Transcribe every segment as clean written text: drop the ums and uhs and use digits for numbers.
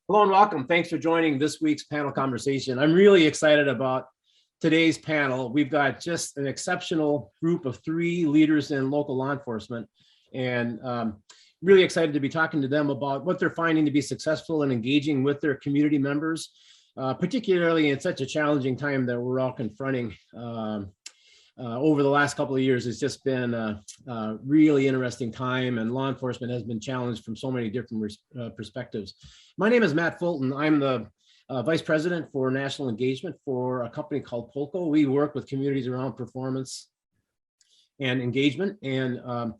Hello and welcome. Thanks for joining this week's panel conversation. I'm really excited about today's panel. We've got just an exceptional group of three leaders in local law enforcement, and really excited to be talking to them about what they're finding to be successful in engaging with their community members, particularly in such a challenging time that we're all confronting. Over the last couple of years, it's just been a really interesting time, and law enforcement has been challenged from so many different perspectives. My name is Matt Fulton. I'm the Vice President for National Engagement for a company called Polco. We work with communities around performance and engagement. And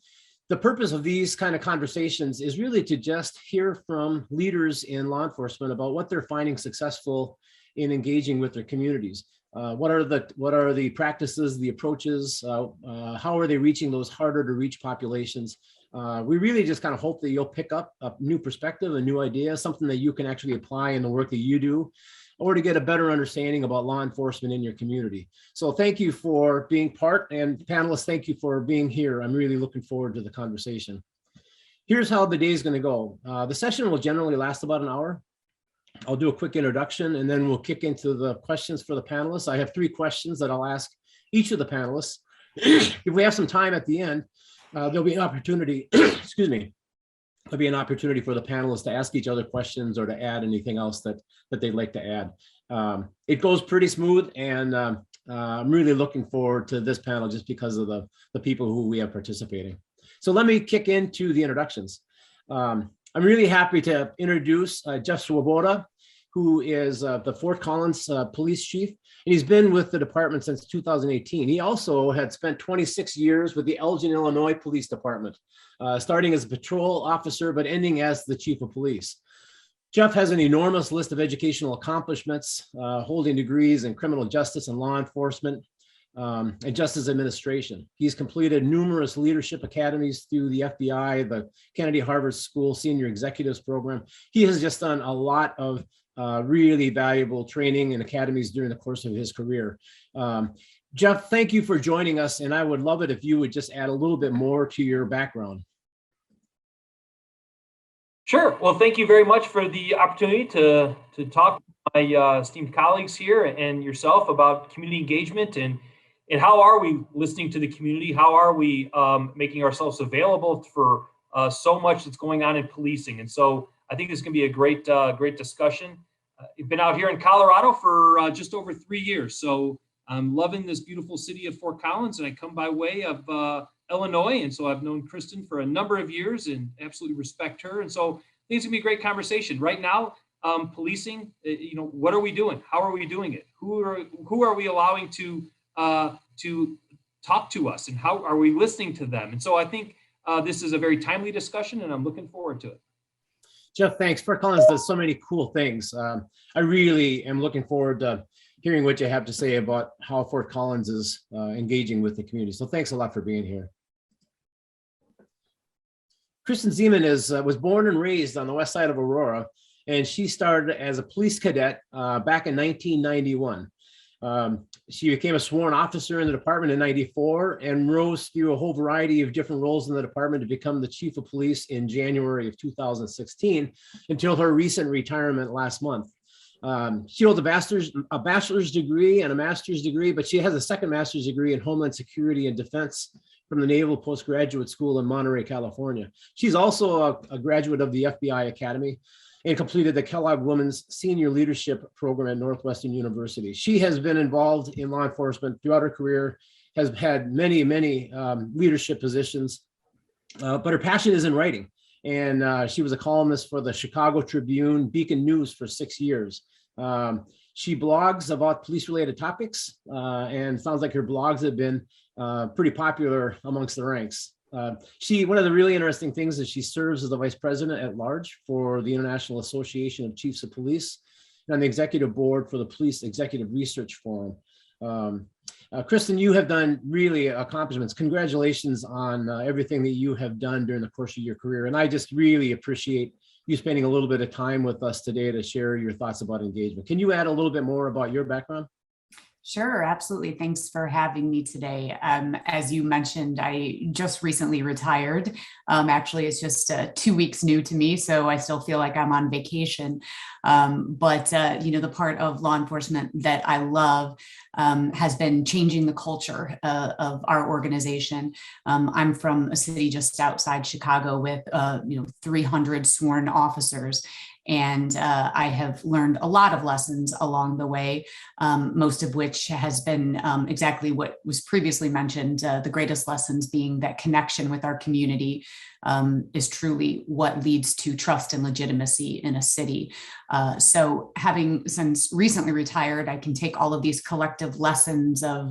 the purpose of these kind of conversations is really to just hear from leaders in law enforcement about what they're finding successful in engaging with their communities. What are the practices, the approaches? How are they reaching those harder to reach populations? We really just kind of hope that you'll pick up a new perspective, a new idea, something that you can actually apply in the work that you do, or to get a better understanding about law enforcement in your community. So thank you for being part, and panelists, thank you for being here. I'm really looking forward to the conversation. Here's how the day is going to go. The session will generally last about an hour. I'll do a quick introduction, and then we'll kick into the questions for the panelists. I have three questions that I'll ask each of the panelists. If we have some time at the end, there'll be an opportunity, excuse me, there'll be an opportunity for the panelists to ask each other questions or to add anything else that they'd like to add. It goes pretty smooth, and I'm really looking forward to this panel just because of the people who we have participating. So let me kick into the introductions. I'm really happy to introduce Jeff Swoboda, who is the Fort Collins police chief, and he's been with the department since 2018. He also had spent 26 years with the Elgin, Illinois Police Department, starting as a patrol officer, but ending as the chief of police. Jeff has an enormous list of educational accomplishments, holding degrees in criminal justice and law enforcement, and justice administration. He's completed numerous leadership academies through the FBI, the Kennedy Harvard School Senior Executives Program. He has just done a lot of really valuable training and academies during the course of his career. Jeff, thank you for joining us, and I would love it if you would just add a little bit more to your background. Sure. Well, thank you very much for the opportunity to talk to my esteemed colleagues here and yourself about community engagement and how are we listening to the community? How are we making ourselves available for so much that's going on in policing? And so I think this is going to be a great discussion. I've been out here in Colorado for just over 3 years. So I'm loving this beautiful city of Fort Collins, and I come by way of Illinois. And so I've known Kristen for a number of years and absolutely respect her. And so I think it's going to be a great conversation. Right now, policing, what are we doing? How are we doing it? Who are we allowing to talk to us, and how are we listening to them? And so I think this is a very timely discussion, and I'm looking forward to it. Jeff, thanks. Fort Collins does so many cool things. I really am looking forward to hearing what you have to say about how Fort Collins is engaging with the community. So thanks a lot for being here. Kristen Ziemann was born and raised on the west side of Aurora, and she started as a police cadet back in 1991. She became a sworn officer in the department in 94 and rose through a whole variety of different roles in the department to become the chief of police in January of 2016 until her recent retirement last month. She holds a bachelor's degree and a master's degree, but she has a second master's degree in Homeland Security and Defense from the Naval Postgraduate School in Monterey, California. She's also a graduate of the FBI Academy and completed the Kellogg Women's Senior Leadership Program at Northwestern University. She has been involved in law enforcement throughout her career, has had many leadership positions, but her passion is in writing. And she was a columnist for the Chicago Tribune, Beacon News for 6 years. She blogs about police-related topics, and sounds like her blogs have been pretty popular amongst the ranks. One of the really interesting things is she serves as the vice president at large for the International Association of Chiefs of Police and on the executive board for the Police Executive Research Forum. Kristen, you have done really accomplishments. Congratulations on everything that you have done during the course of your career. And I just really appreciate you spending a little bit of time with us today to share your thoughts about engagement. Can you add a little bit more about your background? Sure, absolutely. Thanks for having me today. As you mentioned, I just recently retired. Actually, it's just 2 weeks new to me, so I still feel like I'm on vacation. But the part of law enforcement that I love has been changing the culture of our organization. I'm from a city just outside Chicago with 300 sworn officers. And I have learned a lot of lessons along the way, most of which has been exactly what was previously mentioned, the greatest lessons being that connection with our community is truly what leads to trust and legitimacy in a city. So having since recently retired, I can take all of these collective lessons of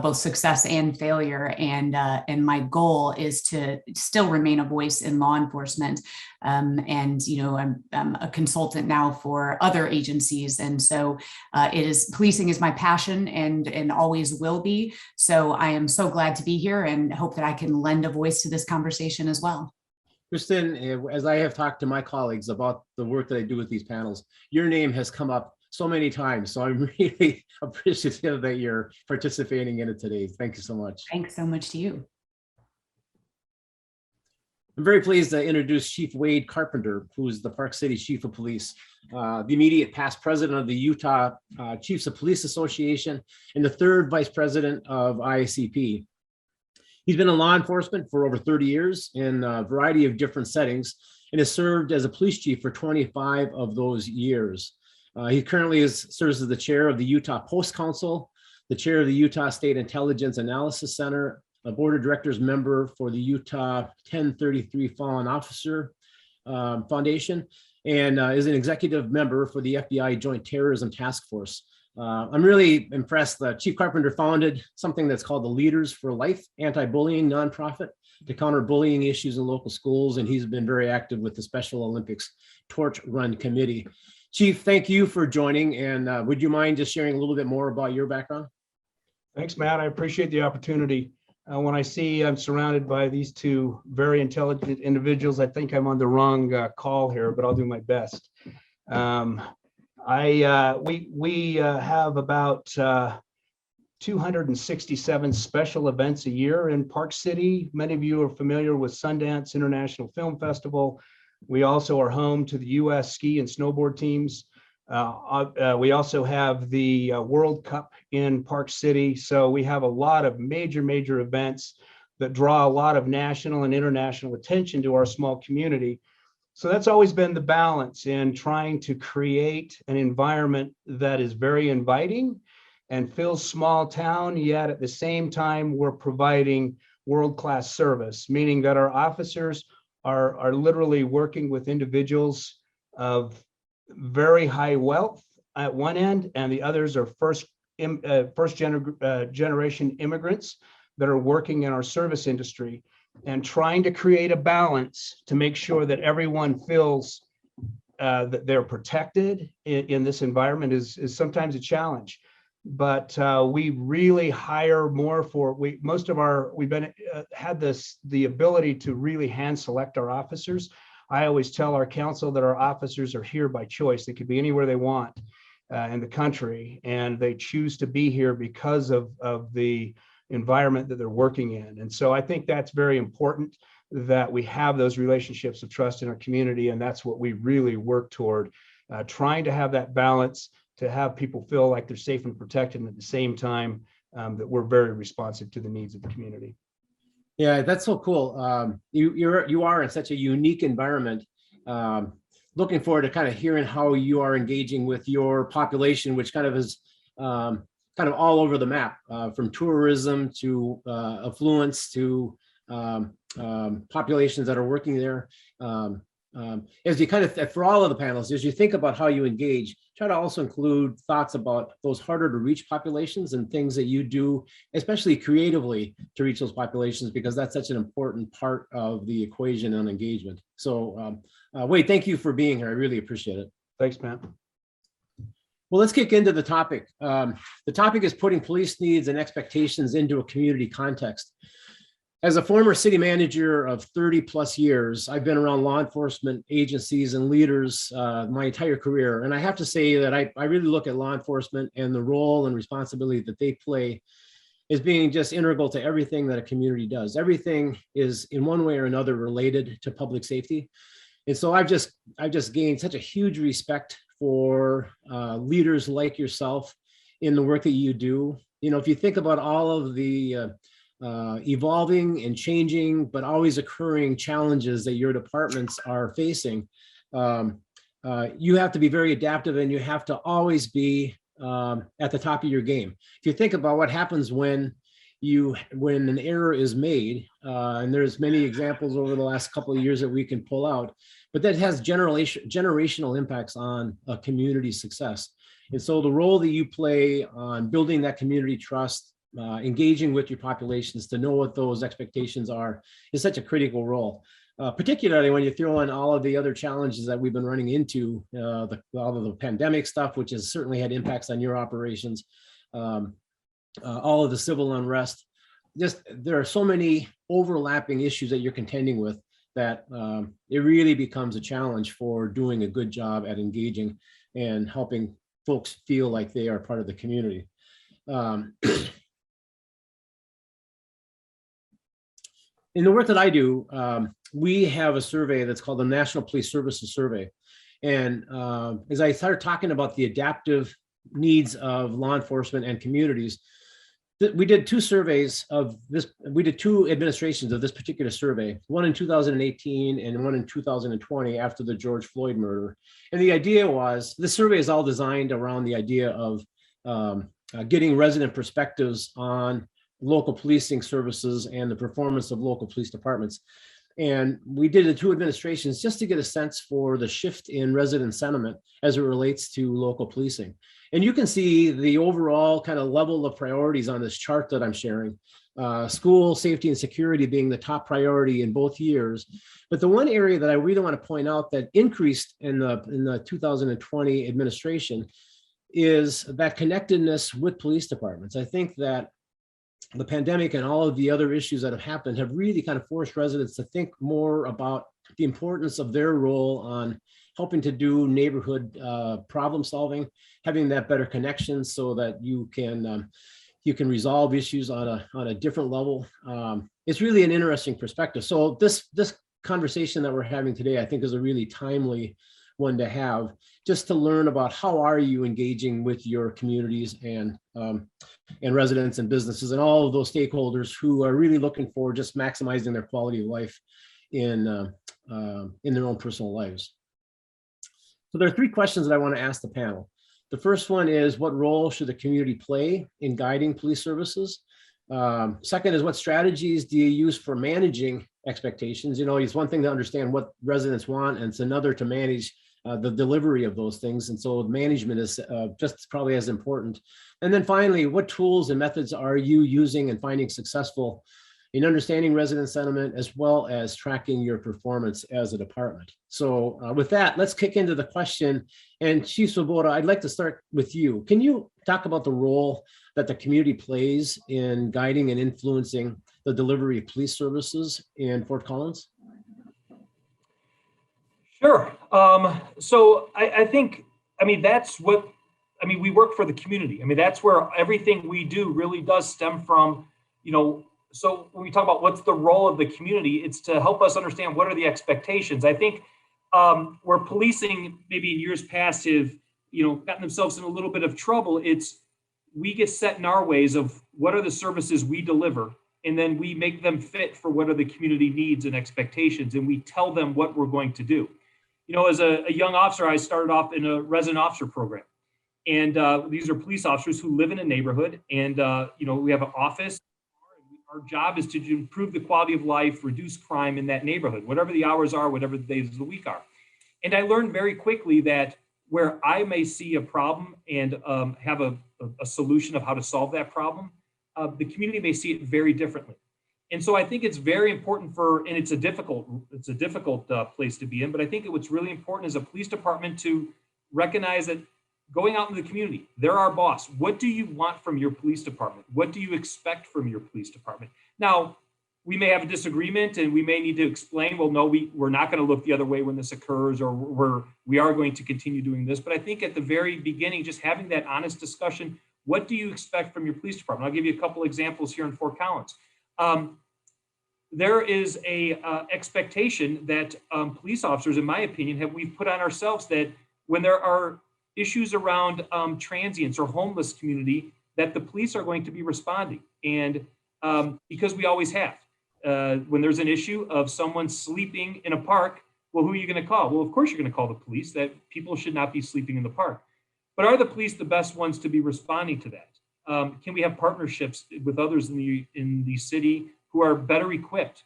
both success and failure. And my goal is to still remain a voice in law enforcement. I'm a consultant now for other agencies. And so policing is my passion and always will be. So I am so glad to be here and hope that I can lend a voice to this conversation as well. Kristen, as I have talked to my colleagues about the work that I do with these panels, your name has come up so many times. So I'm really appreciative that you're participating in it today. Thank you so much. Thanks so much to you. I'm very pleased to introduce Chief Wade Carpenter, who is the Park City Chief of Police, the immediate past president of the Utah Chiefs of Police Association, and the third vice president of IACP. He's been in law enforcement for over 30 years in a variety of different settings and has served as a police chief for 25 of those years. He currently serves as the chair of the Utah Post Council, the chair of the Utah State Intelligence Analysis Center, a board of directors member for the Utah 1033 Fallen Officer Foundation, and is an executive member for the FBI Joint Terrorism Task Force. I'm really impressed that Chief Carpenter founded something that's called the Leaders for Life anti-bullying nonprofit to counter bullying issues in local schools, and he's been very active with the Special Olympics Torch Run Committee. Chief, thank you for joining, and would you mind just sharing a little bit more about your background? Thanks, Matt. I appreciate the opportunity. When I see I'm surrounded by these two very intelligent individuals, I think I'm on the wrong call here, but I'll do my best. We have about 267 special events a year in Park City. Many of you are familiar with Sundance International Film Festival. We also are home to the U.S. ski and snowboard teams. We also have the World Cup in Park City. So we have a lot of major events that draw a lot of national and international attention to our small community. So that's always been the balance in trying to create an environment that is very inviting and feels small town, yet at the same time, we're providing world-class service, meaning that our officers are literally working with individuals of very high wealth at one end, and the others are first generation immigrants that are working in our service industry, and trying to create a balance to make sure that everyone feels that they're protected in this environment is sometimes a challenge. But we really hire more for the ability to really hand select our officers. I always tell our council that our officers are here by choice. They could be anywhere they want in the country, and they choose to be here because of the environment that they're working in. And so I think that's very important, that we have those relationships of trust in our community, and that's what we really work toward, trying to have that balance, to have people feel like they're safe and protected, and at the same time that we're very responsive to the needs of the community. Yeah, that's so cool. You are in such a unique environment. Looking forward to kind of hearing how you are engaging with your population, which kind of is kind of all over the map, from tourism to affluence to populations that are working there. As you kind of, for all of the panels, as you think about how you engage, try to also include thoughts about those harder to reach populations and things that you do, especially creatively, to reach those populations, because that's such an important part of the equation on engagement. So Wade, thank you for being here. I really appreciate it. Thanks, Matt. Well, let's kick into the topic. The topic is putting police needs and expectations into a community context. As a former city manager of 30 plus years, I've been around law enforcement agencies and leaders my entire career. And I have to say that I really look at law enforcement and the role and responsibility that they play as being just integral to everything that a community does. Everything is in one way or another related to public safety. And so I've just gained such a huge respect for leaders like yourself in the work that you do. You know, if you think about all of the evolving and changing, but always occurring challenges that your departments are facing, you have to be very adaptive, and you have to always be at the top of your game. If you think about what happens when an error is made, and there's many examples over the last couple of years that we can pull out, but that has generational impacts on a community's success. And so the role that you play on building that community trust, engaging with your populations to know what those expectations are, is such a critical role. Particularly when you throw in all of the other challenges that we've been running into, all of the pandemic stuff, which has certainly had impacts on your operations, all of the civil unrest. Just there are so many overlapping issues that you're contending with that it really becomes a challenge for doing a good job at engaging and helping folks feel like they are part of the community. In the work that I do, we have a survey that's called the National Police Services Survey. And as I started talking about the adaptive needs of law enforcement and communities, we did two surveys of this. We did two administrations of this particular survey, one in 2018 and one in 2020 after the George Floyd murder. And the idea was, this survey is all designed around the idea of getting resident perspectives on local policing services and the performance of local police departments. And we did the two administrations just to get a sense for the shift in resident sentiment as it relates to local policing. And you can see the overall kind of level of priorities on this chart that I'm sharing. School safety and security being the top priority in both years. But the one area that I really want to point out that increased in the 2020 administration is that connectedness with police departments. I think that the pandemic and all of the other issues that have happened have really kind of forced residents to think more about the importance of their role on helping to do neighborhood problem solving, having that better connection so that you can resolve issues on a different level. It's really an interesting perspective. So this conversation that we're having today, I think, is a really timely one to have, just to learn about how are you engaging with your communities and residents and businesses and all of those stakeholders who are really looking for just maximizing their quality of life in their own personal lives. So there are three questions that I want to ask the panel. The first one is, what role should the community play in guiding police services? Second is, what strategies do you use for managing expectations? You know, it's one thing to understand what residents want, and it's another to manage the delivery of those things. And so management is just probably as important. And then finally, what tools and methods are you using and finding successful in understanding resident sentiment, as well as tracking your performance as a department? So with that, let's kick into the question. And Chief Swoboda, I'd like to start with you. Can you talk about the role that the community plays in guiding and influencing the delivery of police services in Fort Collins? Sure. So I think, that's what, we work for the community. That's where everything we do really does stem from, so when we talk about what's the role of the community, it's to help us understand what are the expectations. I think where policing maybe in years past have, gotten themselves in a little bit of trouble, it's we get set in our ways of what are the services we deliver, and then we make them fit for what are the community needs and expectations, and we tell them what we're going to do. As a young officer, I started off in a resident officer program. And these are police officers who live in a neighborhood, and we have an office. Our job is to improve the quality of life, reduce crime in that neighborhood, whatever the hours are, whatever the days of the week are. And I learned very quickly that where I may see a problem and have a solution of how to solve that problem, the community may see it very differently. And so I think it's very important and it's a difficult place to be in, but I think what's really important as a police department to recognize that going out in the community, they're our boss. What do you want from your police department? What do you expect from your police department? Now, we may have a disagreement and we may need to explain, well, no, we're not going to look the other way when this occurs, or we are going to continue doing this. But I think at the very beginning, just having that honest discussion, what do you expect from your police department? I'll give you a couple examples here in Fort Collins. There is a expectation that police officers, in my opinion, we've put on ourselves that when there are issues around transients or homeless community, that the police are going to be responding. And because we always have. When there's an issue of someone sleeping in a park, well, who are you going to call? Well, of course, you're going to call the police. That people should not be sleeping in the park. But are the police the best ones to be responding to that? Can we have partnerships with others in the city who are better equipped?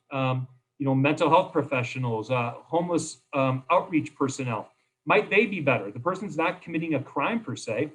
Mental health professionals, homeless outreach personnel. Might they be better? The person's not committing a crime per se.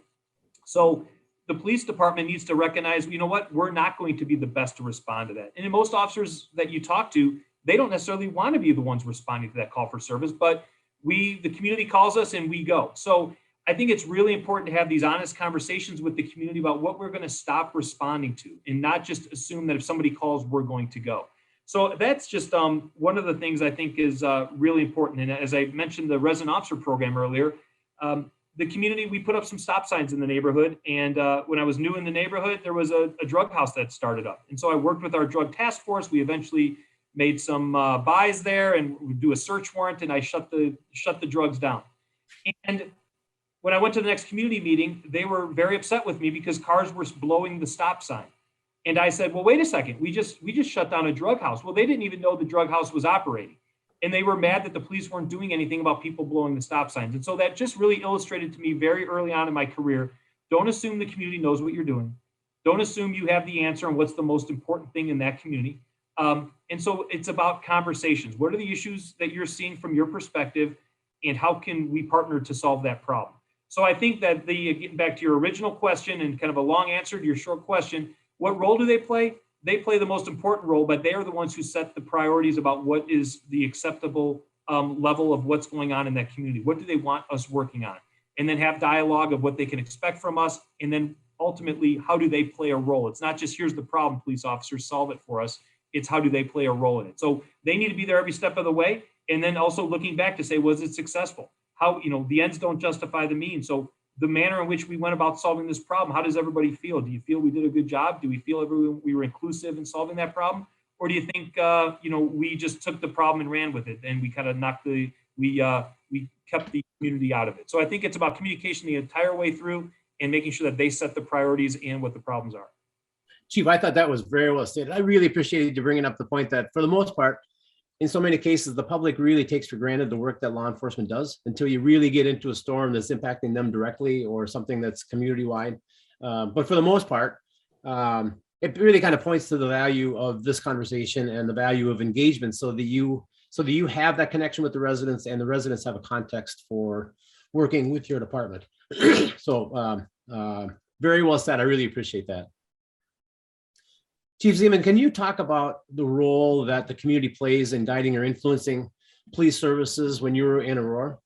So the police department needs to recognize, you know what, we're not going to be the best to respond to that. And in most officers that you talk to, they don't necessarily want to be the ones responding to that call for service, but the community calls us and we go. So I think it's really important to have these honest conversations with the community about what we're going to stop responding to, and not just assume that if somebody calls, we're going to go. So that's just one of the things I think is really important. And as I mentioned, the resident officer program earlier, the community, we put up some stop signs in the neighborhood. And when I was new in the neighborhood, there was a drug house that started up. And so I worked with our drug task force. We eventually made some buys there and we do a search warrant, and I shut the drugs down. And when I went to the next community meeting, they were very upset with me because cars were blowing the stop sign. And I said, well, wait a second, we just shut down a drug house. Well, they didn't even know the drug house was operating. And they were mad that the police weren't doing anything about people blowing the stop signs. And so that just really illustrated to me very early on in my career, don't assume the community knows what you're doing. Don't assume you have the answer on what's the most important thing in that community. And so it's about conversations. What are the issues that you're seeing from your perspective, and how can we partner to solve that problem? So I think that getting back to your original question and kind of a long answer to your short question, what role do they play? They play the most important role, but they are the ones who set the priorities about what is the acceptable level of what's going on in that community. What do they want us working on? And then have dialogue of what they can expect from us. And then ultimately, how do they play a role? It's not just here's the problem, police officers, solve it for us. It's how do they play a role in it? So they need to be there every step of the way. And then also looking back to say, was it successful? How, the ends don't justify the means. So the manner in which we went about solving this problem, how does everybody feel? Do you feel we did a good job? Do we feel we were inclusive in solving that problem? Or do you think, we just took the problem and ran with it, and we kind of we kept the community out of it? So I think it's about communication the entire way through and making sure that they set the priorities and what the problems are. Chief, I thought that was very well stated. I really appreciated you bringing up the point that for the most part, in so many cases, the public really takes for granted the work that law enforcement does until you really get into a storm that's impacting them directly or something that's community-wide. But for the most part, it really kind of points to the value of this conversation and the value of engagement so that you have that connection with the residents, and the residents have a context for working with your department. So very well said. I really appreciate that. Chief Ziemann, can you talk about the role that the community plays in guiding or influencing police services when you were in Aurora?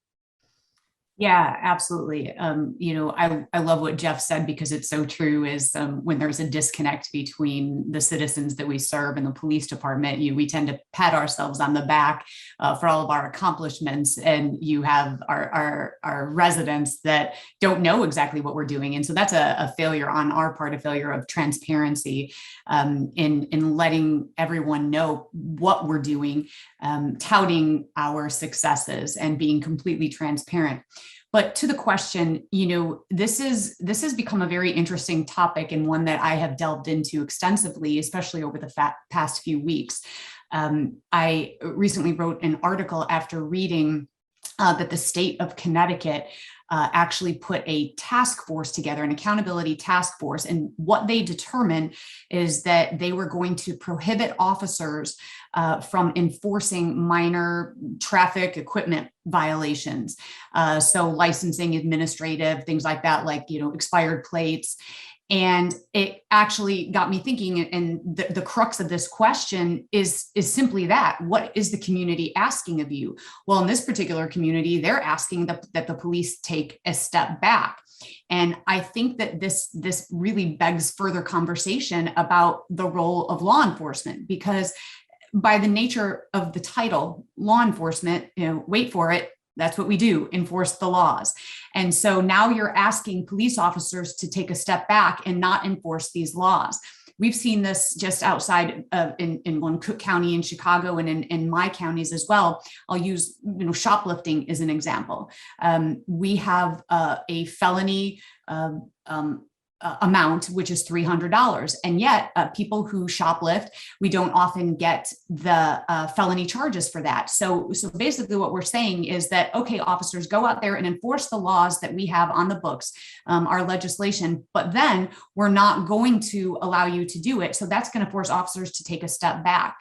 Yeah, absolutely. I love what Jeff said, because it's so true, is when there's a disconnect between the citizens that we serve and the police department, we tend to pat ourselves on the back for all of our accomplishments. And you have our residents that don't know exactly what we're doing. And so that's a failure on our part, a failure of transparency in letting everyone know what we're doing, touting our successes and being completely transparent. But to the question, this has become a very interesting topic, and one that I have delved into extensively, especially over the past few weeks. I recently wrote an article after reading that the state of Connecticut actually put a task force together, an accountability task force. And what they determined is that they were going to prohibit officers from enforcing minor traffic equipment violations. So licensing, administrative, things like that, like, expired plates. And it actually got me thinking, and the crux of this question is simply that: what is the community asking of you? Well, in this particular community, they're asking that the police take a step back. And I think that this really begs further conversation about the role of law enforcement, because by the nature of the title, law enforcement, wait for it, that's what we do, enforce the laws. And so now you're asking police officers to take a step back and not enforce these laws. We've seen this just outside of in Cook County in Chicago and in my counties as well. I'll use shoplifting as an example. We have a felony amount, which is $300. And yet people who shoplift, we don't often get the felony charges for that. So basically what we're saying is that, okay, officers, go out there and enforce the laws that we have on the books, our legislation, but then we're not going to allow you to do it. So that's going to force officers to take a step back.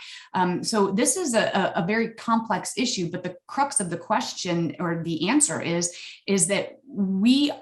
So this is a very complex issue, but the crux of the question or the answer is that we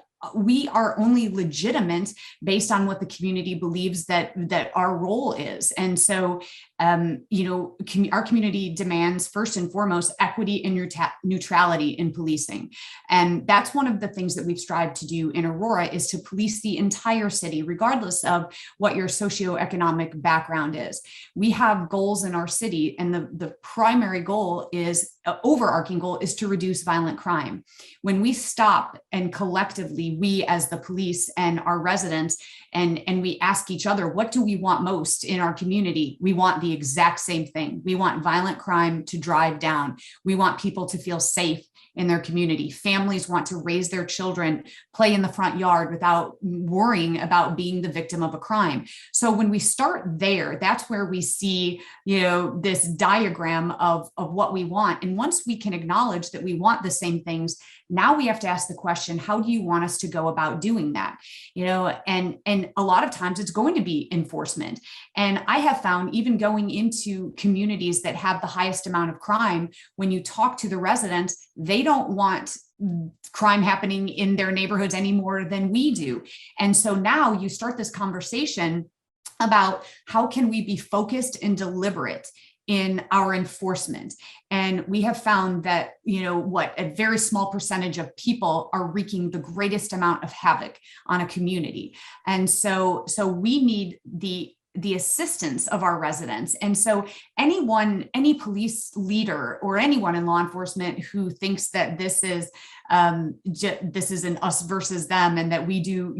are only legitimate based on what the community believes that our role is. And so, our community demands first and foremost equity and neutrality in policing. And that's one of the things that we've strived to do in Aurora, is to police the entire city, regardless of what your socioeconomic background is. We have goals in our city, and the primary goal is, overarching goal is to reduce violent crime. When we stop and collectively, we as the police and our residents, and we ask each other, what do we want most in our community? We want the exact same thing. We want violent crime to drive down. We want people to feel safe in their community. Families want to raise their children, play in the front yard without worrying about being the victim of a crime. So when we start there, that's where we see, this diagram of what we want. And once we can acknowledge that we want the same things, now we have to ask the question, how do you want us to go about doing that? And a lot of times it's going to be enforcement. And I have found, even going into communities that have the highest amount of crime, when you talk to the residents, they don't want crime happening in their neighborhoods any more than we do. And so now you start this conversation about how can we be focused and deliberate in our enforcement. And we have found that, a very small percentage of people are wreaking the greatest amount of havoc on a community. And so we need the assistance of our residents. And so any police leader or anyone in law enforcement who thinks that this is an us versus them, and that we do,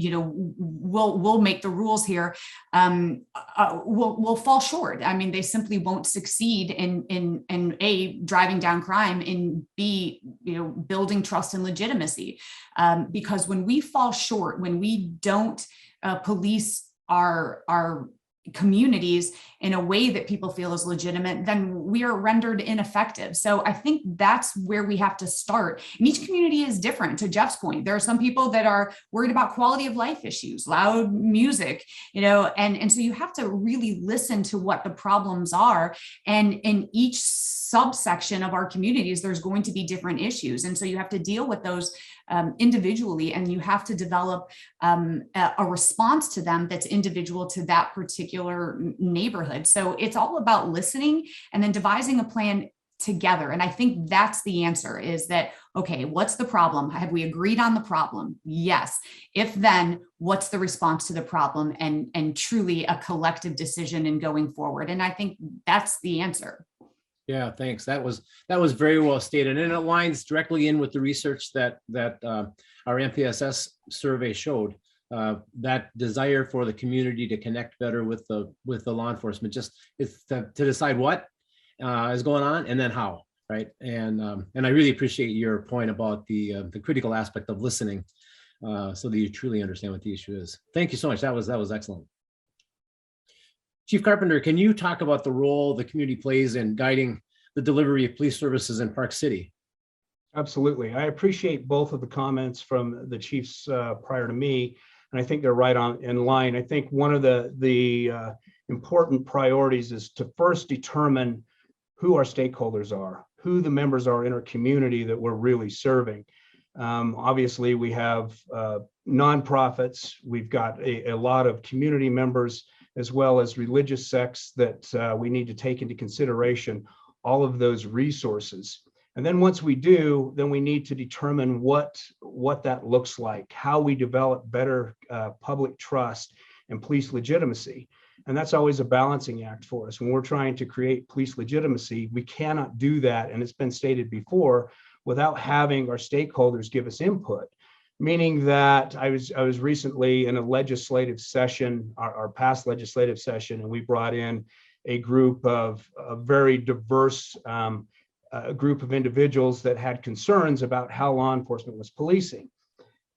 we'll make the rules here, will fall short. I mean, they simply won't succeed in A, driving down crime, and B, building trust and legitimacy. Because when we fall short, when we don't police our communities in a way that people feel is legitimate, then we are rendered ineffective. So I think that's where we have to start. And each community is different. To Jeff's point, there are some people that are worried about quality of life issues, loud music, and so you have to really listen to what the problems are. And in each subsection of our communities, there's going to be different issues. And so you have to deal with those individually, and you have to develop a response to them that's individual to that particular neighborhood. So it's all about listening and then devising a plan together. And I think that's the answer, is that, okay, what's the problem? Have we agreed on the problem? Yes. If then, what's the response to the problem, and truly a collective decision in going forward? And I think that's the answer. Yeah, thanks. That was very well stated, and it aligns directly in with the research that our MPSS survey showed. That desire for the community to connect better with the law enforcement, just is to decide what is going on and then how, right? And I really appreciate your point about the critical aspect of listening, so that you truly understand what the issue is. Thank you so much. That was excellent. Chief Carpenter, can you talk about the role the community plays in guiding the delivery of police services in Park City? Absolutely. I appreciate both of the comments from the chiefs prior to me, and I think they're right in line. I think one of the important priorities is to first determine who our stakeholders are, who the members are in our community that we're really serving. Obviously, we have nonprofits. We've got a lot of community members, as well as religious sects that we need to take into consideration, all of those resources. And then once we do, then we need to determine what that looks like, how we develop better public trust and police legitimacy. And that's always a balancing act for us. When we're trying to create police legitimacy, we cannot do that, and it's been stated before, without having our stakeholders give us input. Meaning that I was recently in a legislative session, our past legislative session, and we brought in a group of a very diverse group of individuals that had concerns about how law enforcement was policing.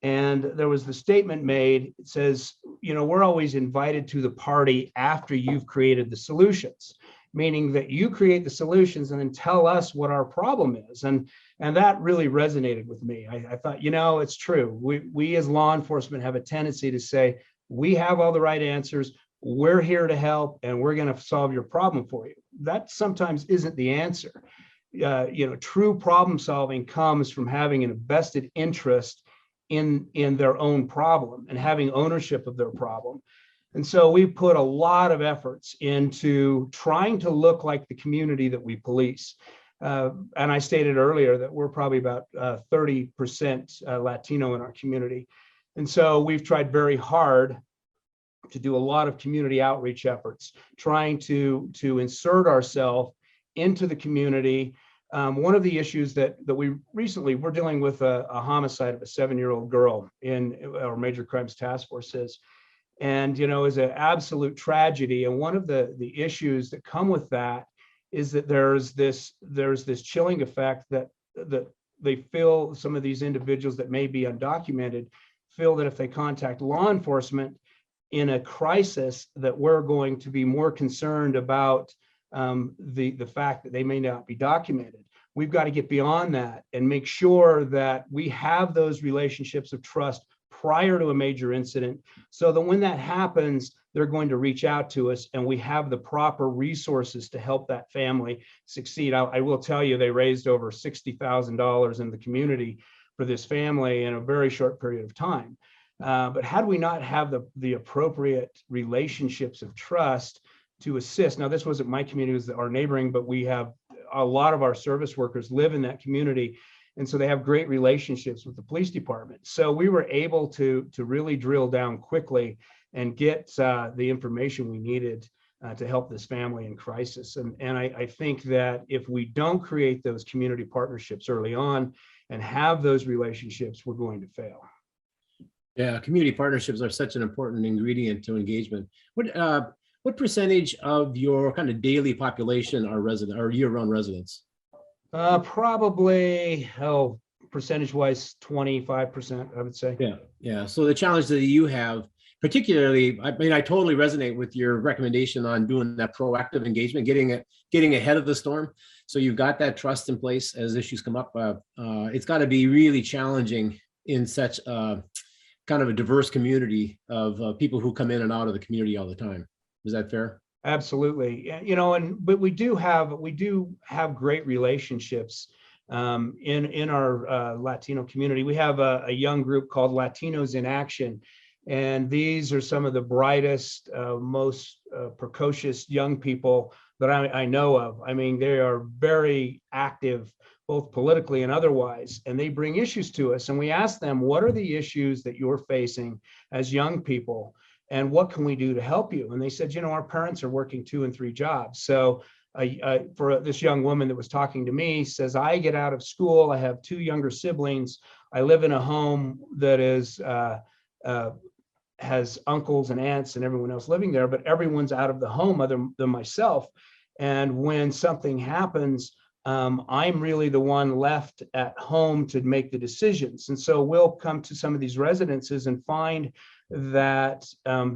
And there was the statement made, it says, you know, we're always invited to the party after you've created the solutions, meaning that you create the solutions and then tell us what our problem is. And that really resonated with me. I thought, you know, it's true. We as law enforcement have a tendency to say, we have all the right answers, we're here to help, and we're going to solve your problem for you. That sometimes isn't the answer. You know, true problem solving comes from having a vested interest in their own problem and having ownership of their problem. And so we put a lot of efforts into trying to look like the community that we police. And I stated earlier that we're probably about 30% Latino in our community. And so we've tried very hard to do a lot of community outreach efforts, trying to insert ourselves into the community. One of the issues that we're dealing with a homicide of a 7-year-old girl in our major crimes task forces, and you know, is an absolute tragedy. And one of the issues that come with that is that there's this chilling effect that they feel, some of these individuals that may be undocumented feel that if they contact law enforcement in a crisis, that we're going to be more concerned about the fact that they may not be documented. We've got to get beyond that and make sure that we have those relationships of trust prior to a major incident, so that when that happens, they're going to reach out to us and we have the proper resources to help that family succeed. I will tell you, they raised over $60,000 in the community for this family in a very short period of time. But had we not have the appropriate relationships of trust to assist, now this wasn't my community, it was our neighboring, but we have a lot of our service workers live in that community. And so they have great relationships with the police department. So we were able to really drill down quickly and get the information we needed to help this family in crisis. And I think that if we don't create those community partnerships early on and have those relationships, we're going to fail. Yeah, community partnerships are such an important ingredient to engagement. What percentage of your kind of daily population are resident or year-round residents? Probably, percentage-wise, 25%, I would say. Yeah. So the challenge that you have, particularly, I mean, I totally resonate with your recommendation on doing that proactive engagement, getting ahead of the storm. So you've got that trust in place as issues come up. It's got to be really challenging in such kind of a diverse community of people who come in and out of the community all the time. Is that fair? Absolutely. You know, but we do have great relationships in our Latino community. We have a young group called Latinos in Action, and these are some of the brightest, most precocious young people that I know of. I mean, they are very active, both politically and otherwise, and they bring issues to us. And we ask them, what are the issues that you're facing as young people? And what can we do to help you? And they said, you know, our parents are working 2 and 3 jobs. So for this young woman that was talking to me, says, I get out of school, I have 2 younger siblings, I live in a home that is has uncles and aunts and everyone else living there, but everyone's out of the home other than myself. And when something happens, I'm really the one left at home to make the decisions. And so we'll come to some of these residences and find that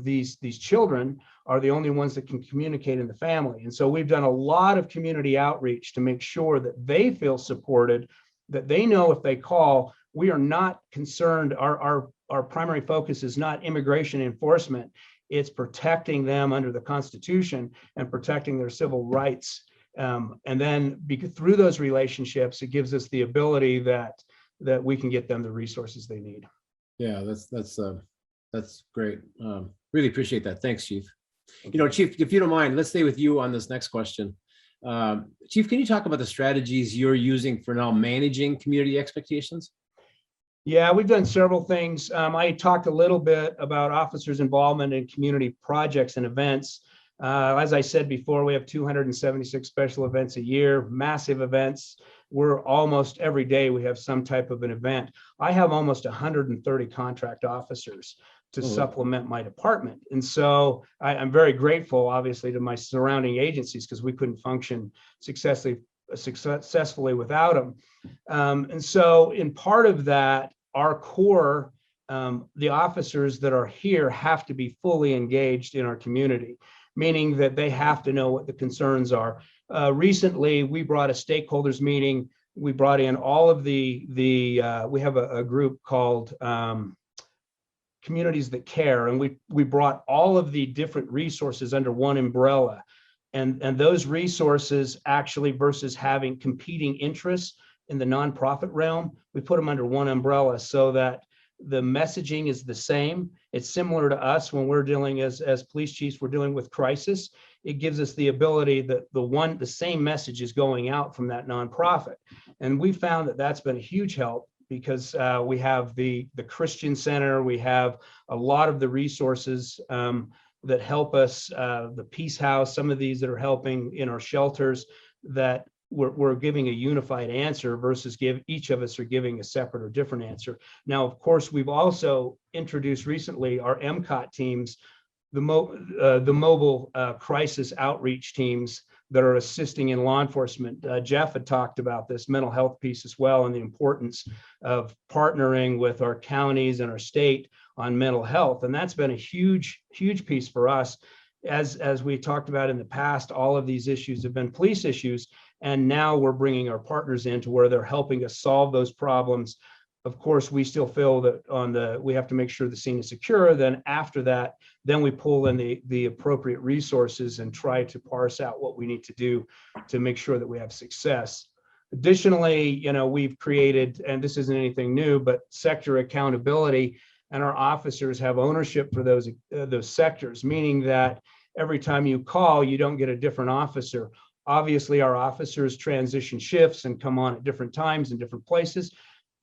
these children are the only ones that can communicate in the family. And so we've done a lot of community outreach to make sure that they feel supported, that they know if they call, we are not concerned. Our primary focus is not immigration enforcement. It's protecting them under the Constitution and protecting their civil rights. And then through those relationships, it gives us the ability that we can get them the resources they need. Yeah, that's great. Really appreciate that. Thanks, Chief. You know, Chief, if you don't mind, let's stay with you on this next question. Chief, can you talk about the strategies you're using for now managing community expectations? Yeah, we've done several things. I talked a little bit about officers' involvement in community projects and events. As I said before, we have 276 special events a year, massive events. We're almost every day we have some type of an event. I have almost 130 contract officers to supplement my department. And so I'm very grateful, obviously, to my surrounding agencies because we couldn't function successfully without them. And so in part of that, our core, the officers that are here have to be fully engaged in our community, meaning that they have to know what the concerns are. Recently, we brought a stakeholders meeting. We brought in all of we have a group called Communities That Care, and we brought all of the different resources under one umbrella. And those resources actually, versus having competing interests in the nonprofit realm, we put them under one umbrella so that the messaging is the same. It's similar to us when we're dealing as police chiefs, we're dealing with crisis. It gives us the ability that the same message is going out from that nonprofit. And we found that that's been a huge help because we have the Christian Center, we have a lot of the resources that help us, the Peace House, some of these that are helping in our shelters, that we're giving a unified answer versus each of us are giving a separate or different answer. Now, of course, we've also introduced recently our MCOT teams, the mobile crisis outreach teams that are assisting in law enforcement. Jeff had talked about this mental health piece as well, and the importance of partnering with our counties and our state on mental health. And that's been a huge, huge piece for us. As we talked about in the past, all of these issues have been police issues. And now we're bringing our partners in to where they're helping us solve those problems. Of course, we still feel that we have to make sure the scene is secure. Then after that, then we pull in the appropriate resources and try to parse out what we need to do to make sure that we have success. Additionally, we've created, and this isn't anything new, but sector accountability, and our officers have ownership for those sectors, meaning that every time you call, you don't get a different officer. Obviously, our officers transition shifts and come on at different times in different places.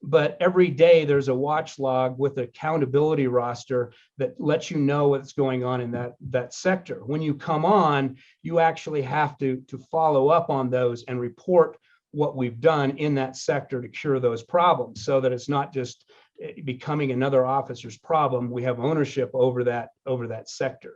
But every day there's a watch log with an accountability roster that lets you know what's going on in that sector. When you come on, you actually have to follow up on those and report what we've done in that sector to cure those problems, so that it's not just becoming another officer's problem. We have ownership over that sector.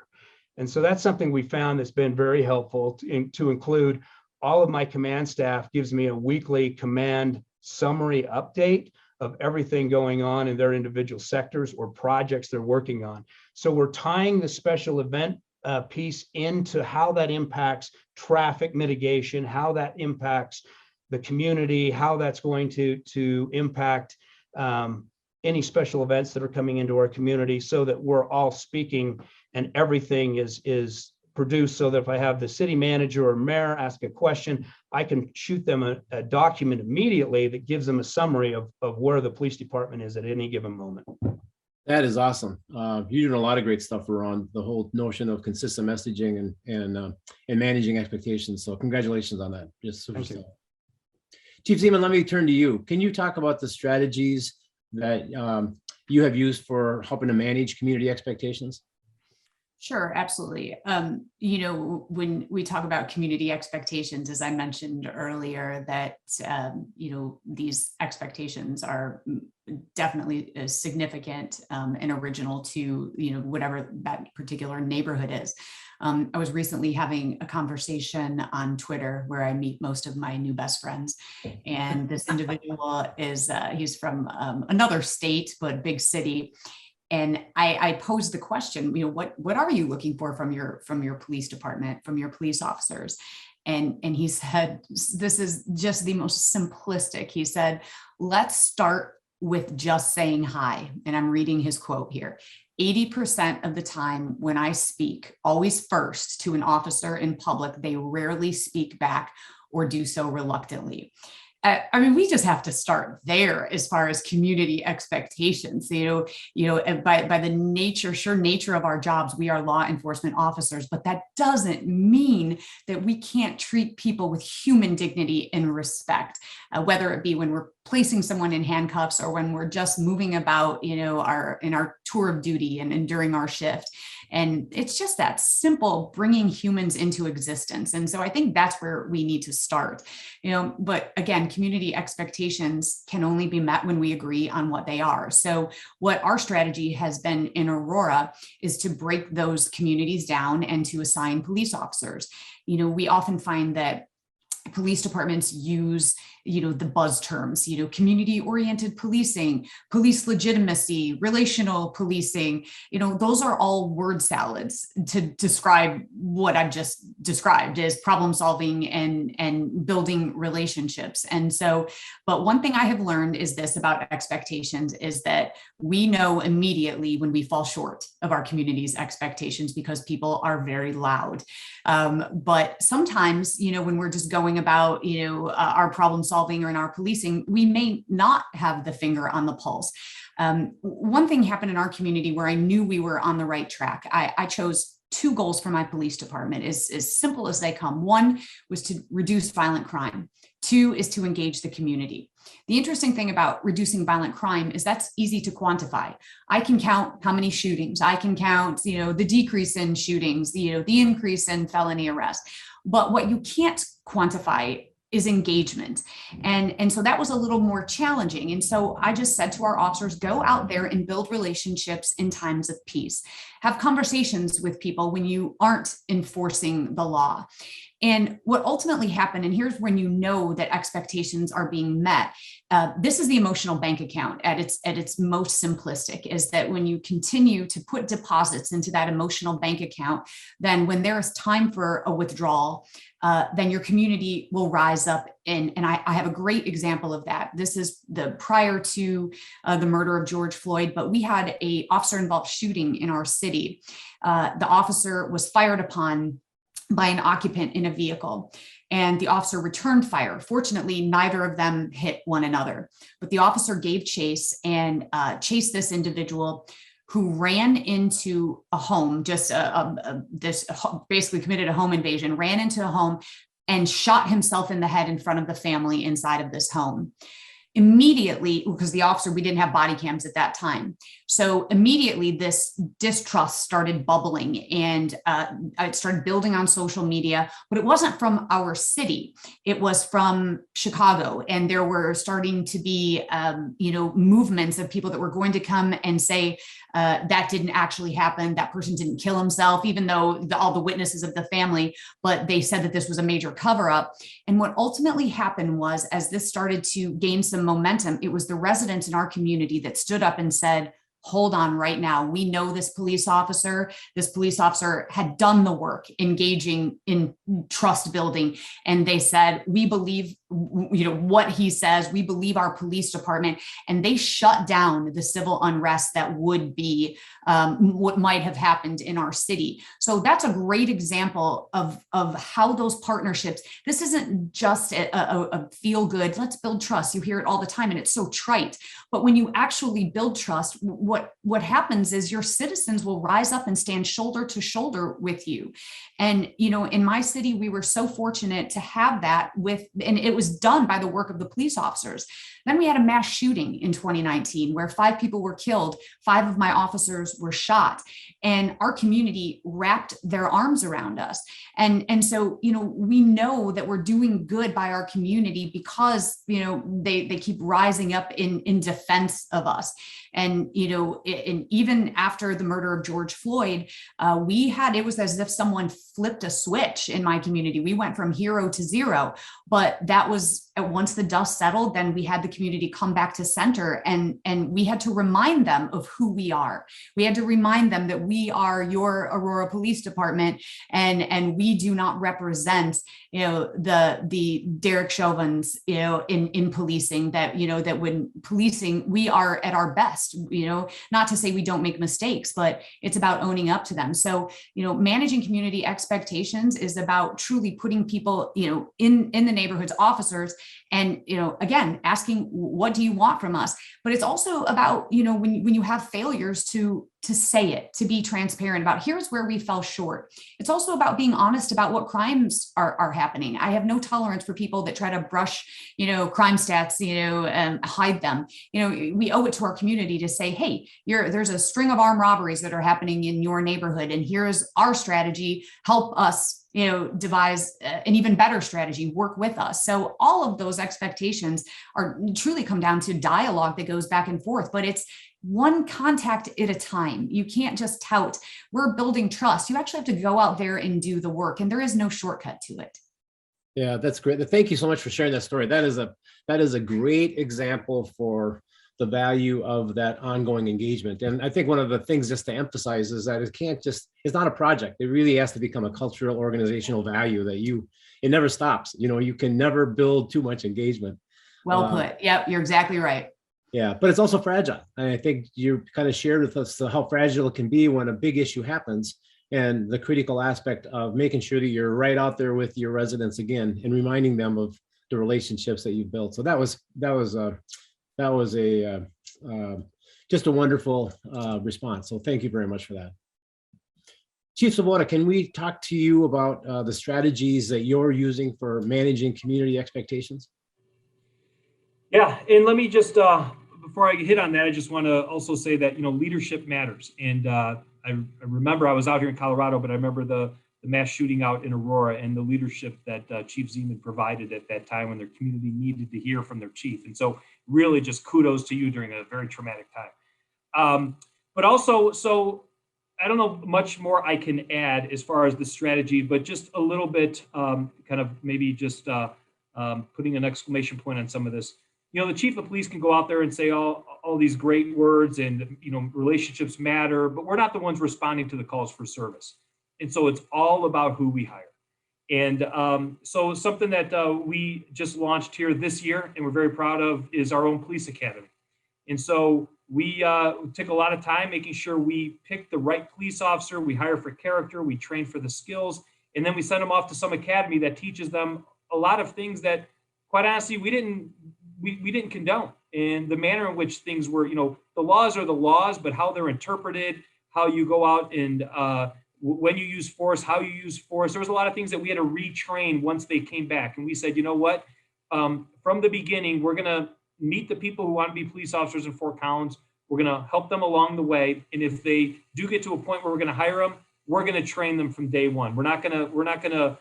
And so that's something we found that's been very helpful to include. All of my command staff gives me a weekly command summary update of everything going on in their individual sectors or projects they're working on. So we're tying the special event piece into how that impacts traffic mitigation, how that impacts the community, how that's going to impact any special events that are coming into our community, so that we're all speaking and everything is produced, so that if I have the city manager or mayor ask a question, I can shoot them a document immediately that gives them a summary of where the police department is at any given moment. That is awesome. You're doing a lot of great stuff around the whole notion of consistent messaging and managing expectations. So congratulations on that. Just super stuff. Chief Ziemann, let me turn to you. Can you talk about the strategies that you have used for helping to manage community expectations? Sure, absolutely. When we talk about community expectations, as I mentioned earlier, that, these expectations are definitely significant and original to, whatever that particular neighborhood is. I was recently having a conversation on Twitter where I meet most of my new best friends. And this individual he's from another state, but big city. And I posed the question, what are you looking for from your police department, from your police officers? And he said, this is just the most simplistic. He said, let's start with just saying hi. And I'm reading his quote here. 80% of the time when I speak, always first, to an officer in public, they rarely speak back or do so reluctantly. We just have to start there as far as community expectations. By the sheer nature of our jobs, we are law enforcement officers, but that doesn't mean that we can't treat people with human dignity and respect, whether it be when we're placing someone in handcuffs or when we're just moving about, in our tour of duty and during our shift. And it's just that simple, bringing humans into existence. And so I think that's where we need to start, but again, community expectations can only be met when we agree on what they are. So what our strategy has been in Aurora is to break those communities down and to assign police officers. We often find that police departments use, the buzz terms, community-oriented policing, police legitimacy, relational policing, those are all word salads to describe what I've just described as problem solving and building relationships. And so, but one thing I have learned is this about expectations is that we know immediately when we fall short of our community's expectations because people are very loud. But sometimes, when we're just going about, our problem solving or in our policing, we may not have the finger on the pulse. One thing happened in our community where I knew we were on the right track. I chose 2 goals for my police department, as simple as they come. 1 was to reduce violent crime. 2 is to engage the community. The interesting thing about reducing violent crime is that's easy to quantify. I can count how many shootings. I can count, the decrease in shootings, the increase in felony arrests. But what you can't quantify is engagement. And so that was a little more challenging. And so I just said to our officers, go out there and build relationships in times of peace. Have conversations with people when you aren't enforcing the law. And what ultimately happened, and here's when you know that expectations are being met, this is the emotional bank account at its most simplistic, is that when you continue to put deposits into that emotional bank account, then when there is time for a withdrawal, then your community will rise up. And I have a great example of that. This is the prior to the murder of George Floyd, but we had a officer involved shooting in our city. The officer was fired upon by an occupant in a vehicle, and the officer returned fire. Fortunately, neither of them hit one another, but the officer gave chase and chased this individual who ran into a home, basically committed a home invasion, ran into a home and shot himself in the head in front of the family inside of this home. Immediately, because the officer, we didn't have body cams at that time. So immediately this distrust started bubbling and it started building on social media, but it wasn't from our city. It was from Chicago. And there were starting to be, movements of people that were going to come and say, that didn't actually happen. That person didn't kill himself, even though all the witnesses of the family, but they said that this was a major cover up. And what ultimately happened was, as this started to gain some momentum, it was the residents in our community that stood up and said, hold on right now. We know this police officer had done the work, engaging in trust building. And they said, we believe, what he says, we believe our police department, and they shut down the civil unrest that would be what might have happened in our city. So that's a great example of how those partnerships, this isn't just a feel good, let's build trust. You hear it all the time and it's so trite, but when you actually build trust, what happens is your citizens will rise up and stand shoulder to shoulder with you. And, in my city, we were so fortunate to have that and it was done by the work of the police officers. Then we had a mass shooting in 2019 where 5 people were killed. 5 of my officers were shot, and our community wrapped their arms around us. And so, we know that we're doing good by our community because, they keep rising up in defense of us. And, and even after the murder of George Floyd, it was as if someone flipped a switch in my community. We went from hero to zero, but that was once the dust settled, then we had the community come back to center, and we had to remind them of who we are. We had to remind them that we are your Aurora Police Department, and we do not represent, the Derek Chauvins, in policing, that when policing, we are at our best, not to say we don't make mistakes, but it's about owning up to them. So, managing community expectations is about truly putting people, in the neighborhoods, officers, And, again, asking, what do you want from us? But it's also about, when you have failures, to say it, to be transparent about, here's where we fell short. It's also about being honest about what crimes are happening. I have no tolerance for people that try to brush, crime stats, hide them. We owe it to our community to say, hey, there's a string of armed robberies that are happening in your neighborhood, and here's our strategy. Help us devise an even better strategy, work with us. So all of those expectations are truly come down to dialogue that goes back and forth, but it's one contact at a time. You can't just tout, we're building trust. You actually have to go out there and do the work, and there is no shortcut to it. Yeah, that's great. Thank you so much for sharing that story. That is a great example for the value of that ongoing engagement. And I think one of the things just to emphasize is that it's not a project. It really has to become a cultural organizational value that it never stops. You can never build too much engagement. Well put. Yep, you're exactly right. Yeah, but it's also fragile. And I think you kind of shared with us how fragile it can be when a big issue happens, and the critical aspect of making sure that you're right out there with your residents again and reminding them of the relationships that you've built. So that was just a wonderful response. So thank you very much for that. Chief Swoboda, can we talk to you about the strategies that you're using for managing community expectations? Yeah, and let me just, before I hit on that, I just want to also say that, leadership matters. And I remember I was out here in Colorado, but I remember the mass shooting out in Aurora and the leadership that Chief Ziemann provided at that time when their community needed to hear from their chief. And so really just kudos to you during a very traumatic time. But also, so I don't know much more I can add as far as the strategy, but just a little bit kind of maybe just putting an exclamation point on some of this. The chief of police can go out there and say all these great words and, relationships matter, but we're not the ones responding to the calls for service. And so it's all about who we hire. And so something that we just launched here this year and we're very proud of is our own police academy. And so we took a lot of time making sure we pick the right police officer, we hire for character, we train for the skills, and then we send them off to some academy that teaches them a lot of things that, quite honestly, we didn't condone. And the manner in which things were, the laws are the laws, but how they're interpreted, how you go out and when you use force, how you use force. There was a lot of things that we had to retrain once they came back. And we said, you know what, from the beginning, we're going to meet the people who want to be police officers in Fort Collins. We're going to help them along the way. And if they do get to a point where we're going to hire them, we're going to train them from day one. We're not going to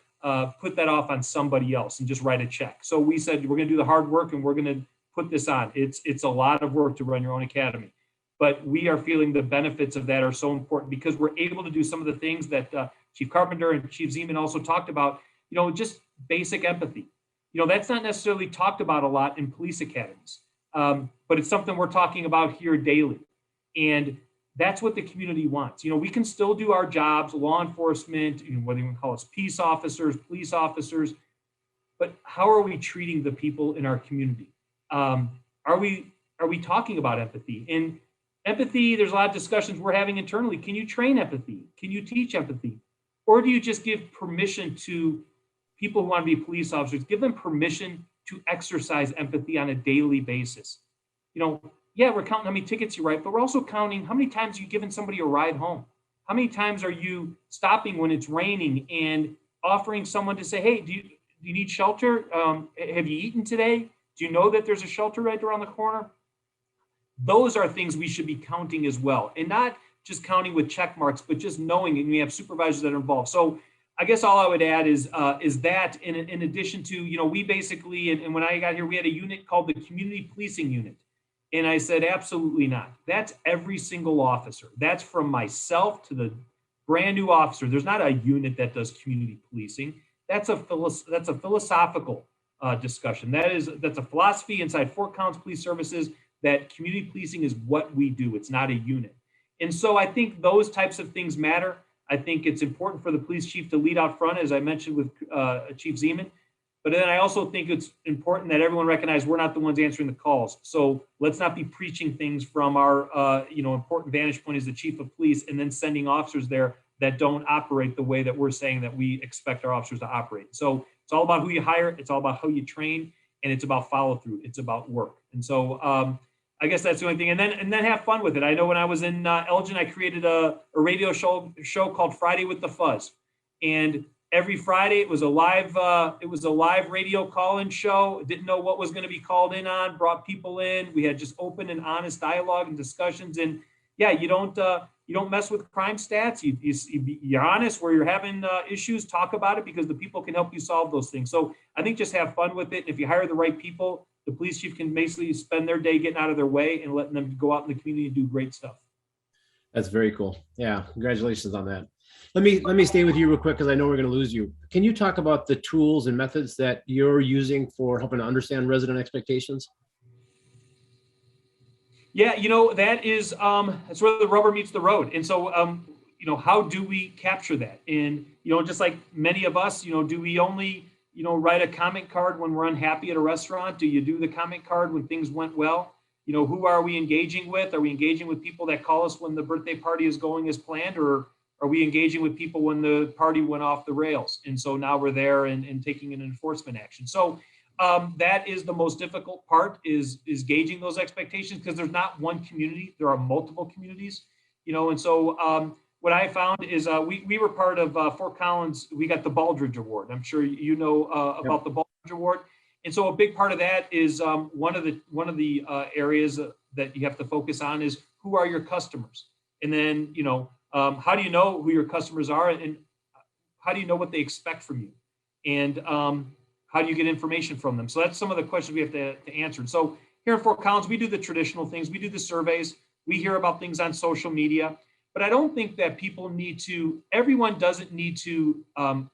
put that off on somebody else and just write a check. So we said, we're going to do the hard work and we're going to put this on. It's a lot of work to run your own academy, but we are feeling the benefits of that are so important because we're able to do some of the things that Chief Carpenter and Chief Ziemann also talked about, just basic empathy. That's not necessarily talked about a lot in police academies, but it's something we're talking about here daily. And that's what the community wants. We can still do our jobs, law enforcement, whether you want to call us peace officers, police officers, but how are we treating the people in our community? Are we talking about empathy? And empathy, there's a lot of discussions we're having internally. Can you train empathy? Can you teach empathy? Or do you just give permission to people who want to be police officers, give them permission to exercise empathy on a daily basis? Yeah, we're counting how many tickets you write, but we're also counting how many times you've given somebody a ride home. How many times are you stopping when it's raining and offering someone to say, hey, do you need shelter? Have you eaten today? Do you know that there's a shelter right around the corner? Those are things we should be counting as well. And not just counting with check marks, but just knowing, and we have supervisors that are involved. So I guess all I would add is that in addition to, we basically, and when I got here, we had a unit called the Community Policing Unit. And I said, absolutely not. That's every single officer. That's from myself to the brand new officer. There's not a unit that does community policing. That's a philosophical discussion. That's a philosophy inside Fort Collins Police Services that community policing is what we do. It's not a unit. And so I think those types of things matter. I think it's important for the police chief to lead out front, as I mentioned with Chief Ziemann. But then I also think it's important that everyone recognize we're not the ones answering the calls. So let's not be preaching things from our important vantage point as the chief of police and then sending officers there that don't operate the way that we're saying that we expect our officers to operate. So it's all about who you hire. It's all about how you train. and it's about follow through. It's about work. And so I guess that's the only thing. And then have fun with it. I know when I was in Elgin, I created a radio show called Friday with the Fuzz, and every Friday it was a live radio call-in show. Didn't know what was going to be called in on. Brought people in. We had just open and honest dialogue and discussions. And yeah, you don't mess with crime stats. You're honest where you're having issues. Talk about it because the people can help you solve those things. So I think just have fun with it. And if you hire the right people, the police chief can basically spend their day getting out of their way and letting them go out in the community and do great stuff. That's very cool. Yeah, congratulations on that. Let me stay with you real quick because I know we're going to lose you. Can you talk about the tools and methods that you're using for helping to understand resident expectations? Yeah, that is that's where the rubber meets the road. And so how do we capture that? And just like many of us, do we only write a comment card when we're unhappy at a restaurant? Do you do the comment card when things went well? Who are we engaging with? Are we engaging with people that call us when the birthday party is going as planned, or are we engaging with people when the party went off the rails? And so now we're there and taking an enforcement action. So that is the most difficult part is gauging those expectations, because there's not one community, there are multiple communities, and so what I found is we were part of Fort Collins. We got the Baldridge Award. I'm sure about the Baldridge Award. And so a big part of that is one of the areas that you have to focus on is who are your customers? And then, how do you know who your customers are, and how do you know what they expect from you? And how do you get information from them? So that's some of the questions we have to answer. And so here in Fort Collins, we do the traditional things. We do the surveys. We hear about things on social media. But I don't think that everyone doesn't need to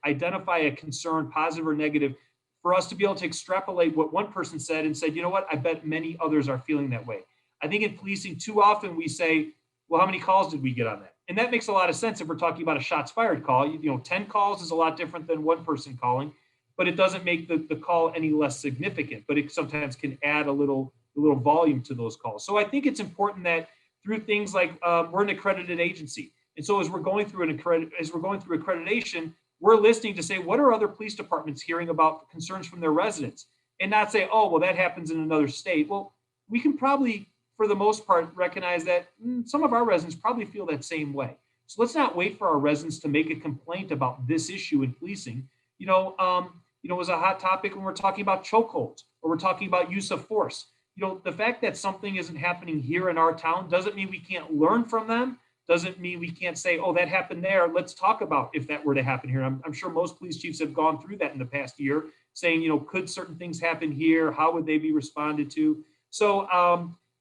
identify a concern, positive or negative, for us to be able to extrapolate what one person said and say, you know what, I bet many others are feeling that way. I think in policing, too often we say, well, how many calls did we get on that? And that makes a lot of sense if we're talking about a shots fired call. 10 calls is a lot different than one person calling, but it doesn't make the call any less significant, but it sometimes can add a little volume to those calls. So I think it's important that through things like we're an accredited agency. And so as we're going through accreditation, we're listening to say, what are other police departments hearing about concerns from their residents? And not say, oh, well, that happens in another state. Well, we can probably, for the most part, recognize that some of our residents probably feel that same way. So let's not wait for our residents to make a complaint about this issue in policing. It was a hot topic when we're talking about chokeholds or we're talking about use of force. The fact that something isn't happening here in our town doesn't mean we can't learn from them. Doesn't mean we can't say, oh, that happened there. Let's talk about if that were to happen here. I'm sure most police chiefs have gone through that in the past year, saying, could certain things happen here? How would they be responded to? So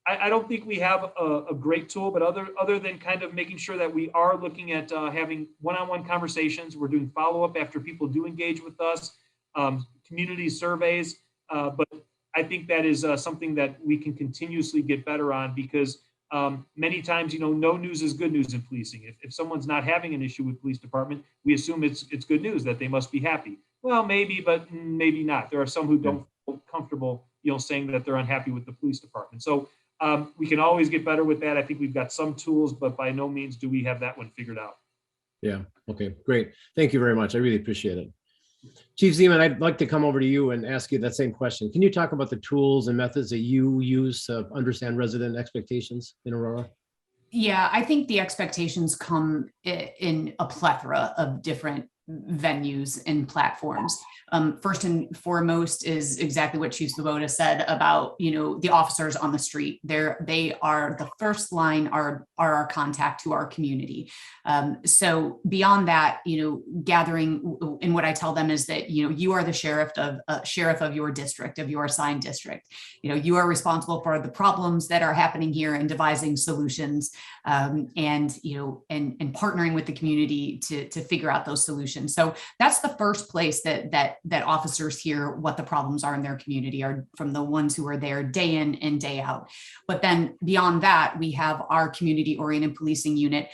I don't think we have a great tool, but other than kind of making sure that we are looking at having one-on-one conversations. We're doing follow-up after people do engage with us, community surveys. But I think that is something that we can continuously get better on, because many times, no news is good news in policing. If someone's not having an issue with police department, we assume it's good news, that they must be happy. Well, maybe, but maybe not. There are some who don't feel comfortable, saying that they're unhappy with the police department. So we can always get better with that. I think we've got some tools, but by no means do we have that one figured out. Yeah. Okay, great. Thank you very much. I really appreciate it. Chief Ziemann, I'd like to come over to you and ask you that same question. Can you talk about the tools and methods that you use to understand resident expectations in Aurora? Yeah, I think the expectations come in a plethora of different venues and platforms. First and foremost is exactly what Chief Swoboda said about, the officers on the street. They are the first line, are our contact to our community. So beyond that, gathering, and what I tell them is that, you are the sheriff of your district, of your assigned district. You are responsible for the problems that are happening here and devising solutions, and partnering with the community to figure out those solutions. So that's the first place that officers hear what the problems are in their community, are from the ones who are there day in and day out. But then beyond that, we have our community-oriented policing unit,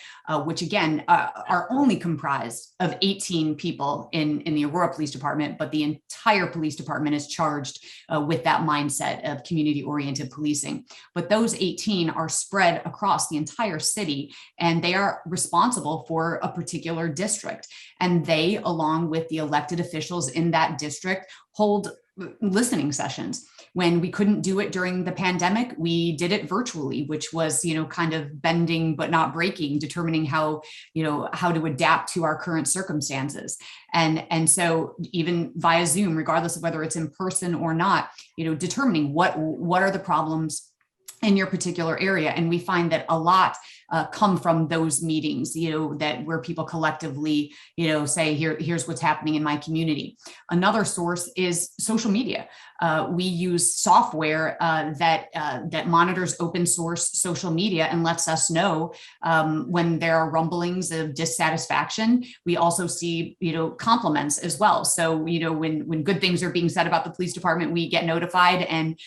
which again are only comprised of 18 people in the Aurora Police Department, but the entire police department is charged with that mindset of community-oriented policing. But those 18 are spread across the entire city, and they are responsible for a particular district. And they, along with the elected officials in that district, hold listening sessions. When we couldn't do it during the pandemic, we did it virtually, which was, kind of bending but not breaking, determining how to adapt to our current circumstances. And so even via Zoom, regardless of whether it's in person or not, determining what are the problems in your particular area. And we find that a lot come from those meetings, that where people collectively, say, here's what's happening in my community. Another source is social media. We use software that monitors open source social media and lets us know when there are rumblings of dissatisfaction. We also see, compliments as well. So, when good things are being said about the police department, we get notified. And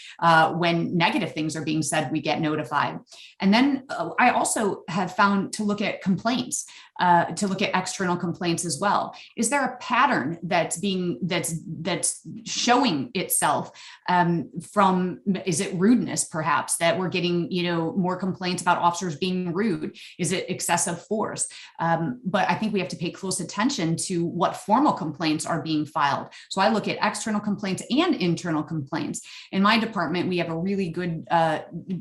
when negative things are being said, we get notified. And then I also have found to look at complaints, to look at external complaints as well. Is there a pattern that's showing itself from, is it rudeness perhaps, that we're getting, more complaints about officers being rude? Is it excessive force? But I think we have to pay close attention to what formal complaints are being filed. So I look at external complaints and internal complaints. In my department, we have a really good,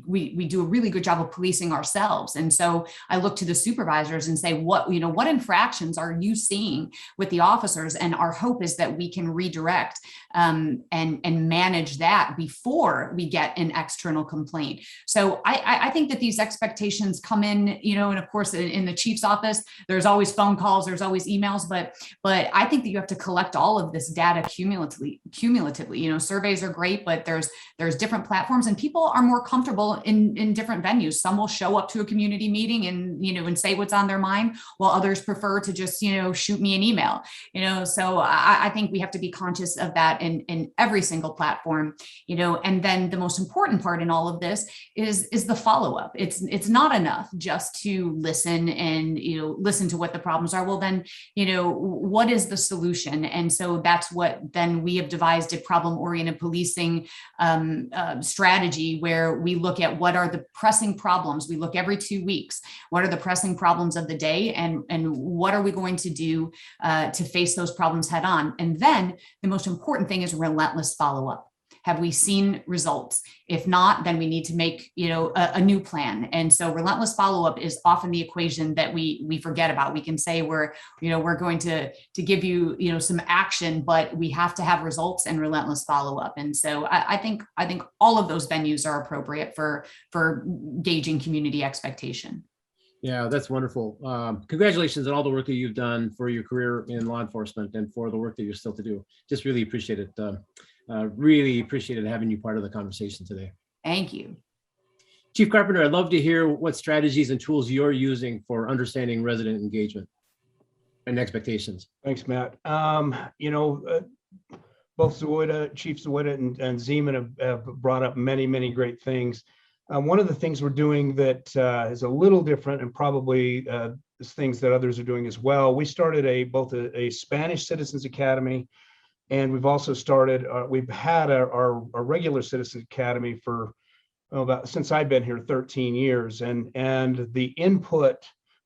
we do a really good job of policing ourselves. And so I look to the supervisors and say, what infractions are you seeing with the officers? And our hope is that we can redirect and manage that before we get an external complaint. So I think that these expectations come in, and of course in the chief's office, there's always phone calls, there's always emails, but I think that you have to collect all of this data cumulatively. Surveys are great, but there's different platforms, and people are more comfortable in different venues. Some will show up to a community meeting and say what's on their mind, while others prefer to just, shoot me an email, so I think we have to be conscious of that in every single platform, and then the most important part in all of this is the follow-up. It's not enough just to listen and, listen to what the problems are. Well, then, what is the solution? And so that's what then we have devised a problem-oriented policing strategy, where we look at what are the pressing problems. We look every 2 weeks. What are the pressing problems of the day, and what are we going to do to face those problems head on? And then the most important thing is relentless follow-up. Have we seen results? If not, then we need to make, a new plan. And so relentless follow-up is often the equation that we forget about. We can say we're going to give you, some action, but we have to have results and relentless follow-up. And so I think all of those venues are appropriate for gauging community expectation. Yeah, that's wonderful. Congratulations on all the work that you've done for your career in law enforcement and for the work that you're still to do. Just really appreciate it. Really appreciated having you part of the conversation today. Thank you. Chief Carpenter, I'd love to hear what strategies and tools you're using for understanding resident engagement and expectations. Thanks, Matt. Both Chief Swoboda and Ziman have brought up many, many great things. One of the things we're doing that is a little different, and probably is things that others are doing as well. We started both a Spanish Citizens Academy, and we've also started, we've had our regular Citizens Academy for since I've been here 13 years. And the input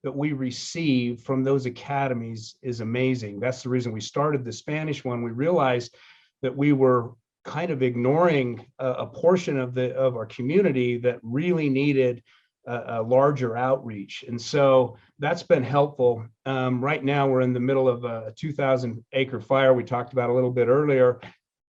that we receive from those academies is amazing. That's the reason we started the Spanish one. We realized that we were kind of ignoring a portion of our community that really needed a larger outreach. And so that's been helpful. Right now, we're in the middle of a 2,000-acre fire we talked about a little bit earlier.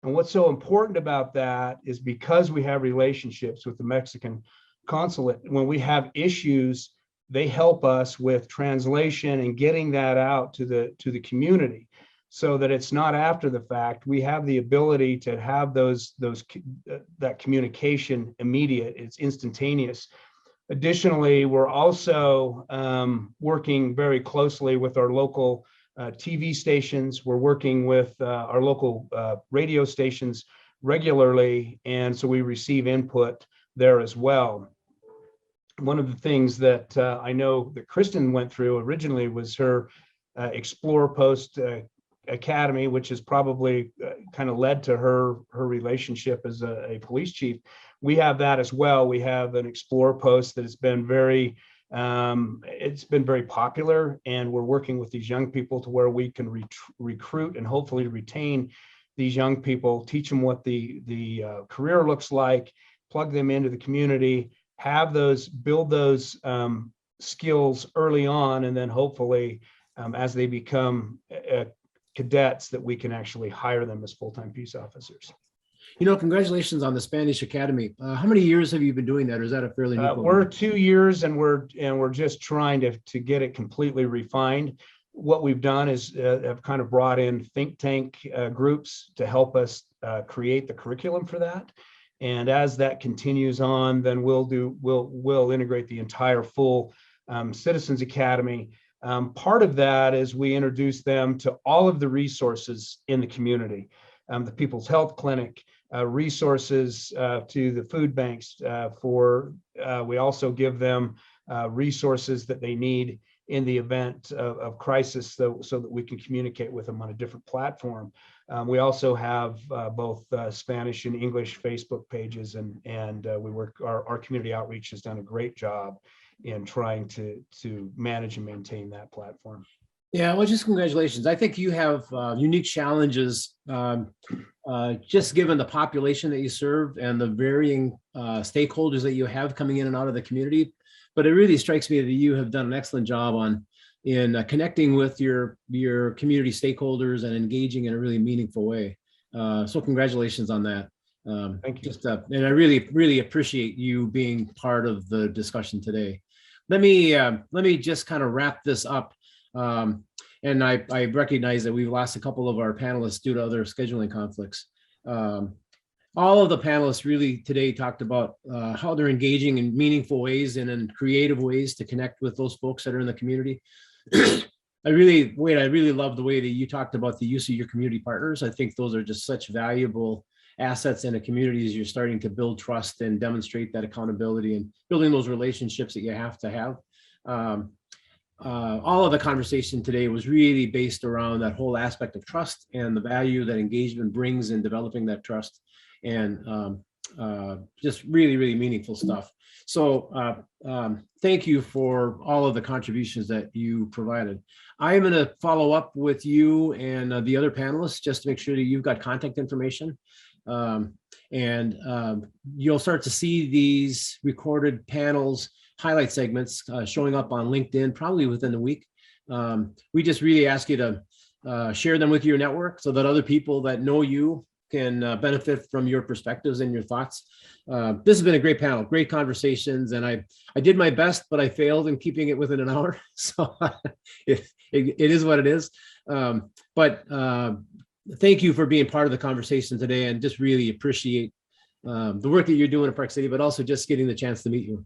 And what's so important about that is because we have relationships with the Mexican consulate, when we have issues, they help us with translation and getting that out to the community, so that it's not after the fact. We have the ability to have that communication immediate. It's instantaneous. Additionally, we're also working very closely with our local TV stations. We're working with our local radio stations regularly, and so we receive input there as well. One of the things that I know that Kristen went through originally was her Explore Post Academy, which has probably kind of led to her relationship as a police chief. We have that as well. We have an Explore Post that has been very popular, and we're working with these young people to where we can recruit and hopefully retain these young people, teach them what the career looks like, plug them into the community, build those skills early on, and then hopefully as they become cadets, that we can actually hire them as full-time peace officers. Congratulations on the Spanish Academy. How many years have you been doing that, or is that a fairly new program? We're 2 years, and we're just trying to get it completely refined. What we've done is have kind of brought in think tank groups to help us create the curriculum for that. And as that continues on, then we'll integrate the entire full Citizens Academy. Part of that is we introduce them to all of the resources in the community, the People's Health Clinic, resources to the food banks. We also give them resources that they need in the event of crisis, so that we can communicate with them on a different platform. We also have both Spanish and English Facebook pages, and we work. Our community outreach has done a great job in trying to manage and maintain that platform. Yeah, well, just congratulations. I think you have unique challenges, just given the population that you serve and the varying stakeholders that you have coming in and out of the community. But it really strikes me that you have done an excellent job in connecting with your community stakeholders and engaging in a really meaningful way. So congratulations on that. Thank you. And I really, really appreciate you being part of the discussion today. Let me just kind of wrap this up. And I recognize that we've lost a couple of our panelists due to other scheduling conflicts. All of the panelists really today talked about how they're engaging in meaningful ways and in creative ways to connect with those folks that are in the community. I really love the way that you talked about the use of your community partners. I think those are just such valuable assets in a community as you're starting to build trust and demonstrate that accountability and building those relationships that you have to have. All of the conversation today was really based around that whole aspect of trust and the value that engagement brings in developing that trust, and just really, really meaningful stuff. So thank you for all of the contributions that you provided. I'm going to follow up with you and the other panelists just to make sure that you've got contact information. You'll start to see these recorded panels, highlight segments showing up on LinkedIn probably within the week. We just really ask you to share them with your network so that other people that know you can benefit from your perspectives and your thoughts. This has been a great panel, great conversations, and I did my best, but I failed in keeping it within an hour. So it is what it is. Thank you for being part of the conversation today, and just really appreciate the work that you're doing in Park City, but also just getting the chance to meet you.